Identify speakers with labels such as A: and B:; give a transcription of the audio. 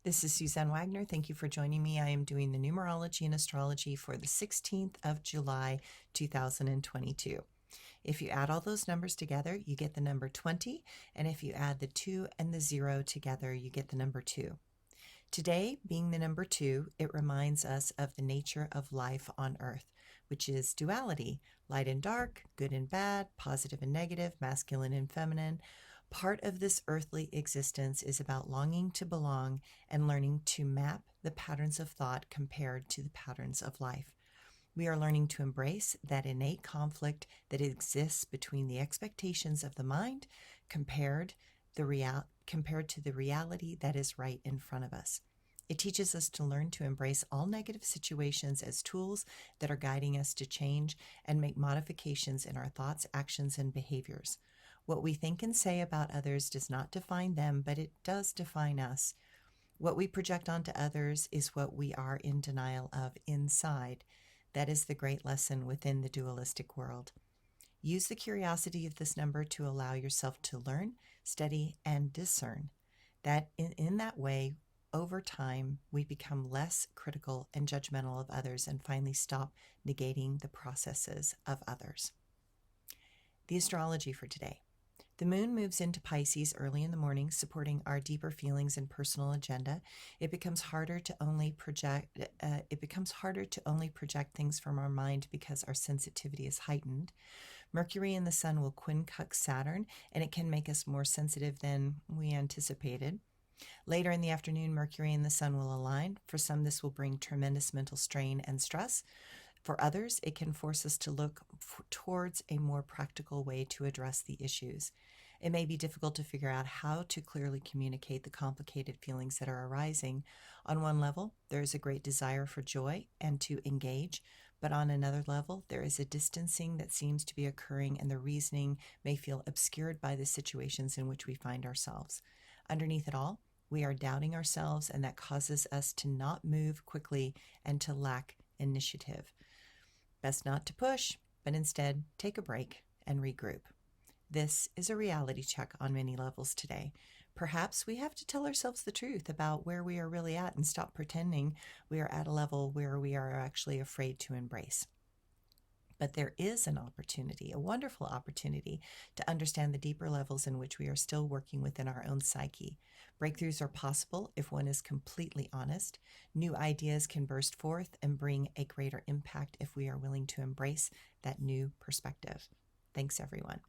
A: This is Suzanne Wagner. Thank you for joining me. I am doing the Numerology and Astrology for the 16th of July, 2022. If you add all those numbers together, you get the number 20, and if you add the 2 and the 0 together, you get the number 2. Today, being the number 2, it reminds us of the nature of life on Earth, which is duality, light and dark, good and bad, positive and negative, masculine and feminine. Part of this earthly existence is about longing to belong and learning to map the patterns of thought compared to the patterns of life. We are learning to embrace that innate conflict that exists between the expectations of the mind compared to the reality that is right in front of us. It teaches us to learn to embrace all negative situations as tools that are guiding us to change and make modifications in our thoughts, actions, and behaviors. What we think and say about others does not define them, but it does define us. What we project onto others is what we are in denial of inside. That is the great lesson within the dualistic world. Use the curiosity of this number to allow yourself to learn, study, and discern. That in that way, over time, we become less critical and judgmental of others and finally stop negating the processes of others. The astrology for today. The moon moves into Pisces early in the morning, supporting our deeper feelings and personal agenda. It becomes harder to only project things from our mind because our sensitivity is heightened. Mercury and the sun will quincunx Saturn, and it can make us more sensitive than we anticipated. Later in the afternoon, Mercury and the sun will align. For some, this will bring tremendous mental strain and stress. For others, it can force us to look towards a more practical way to address the issues. It may be difficult to figure out how to clearly communicate the complicated feelings that are arising. On one level, there is a great desire for joy and to engage, but on another level, there is a distancing that seems to be occurring, and the reasoning may feel obscured by the situations in which we find ourselves. Underneath it all, we are doubting ourselves, and that causes us to not move quickly and to lack initiative. Best not to push, but instead take a break and regroup. This is a reality check on many levels today. Perhaps we have to tell ourselves the truth about where we are really at and stop pretending we are at a level where we are actually afraid to embrace. But there is an opportunity, a wonderful opportunity, to understand the deeper levels in which we are still working within our own psyche. Breakthroughs are possible if one is completely honest. New ideas can burst forth and bring a greater impact if we are willing to embrace that new perspective. Thanks, everyone.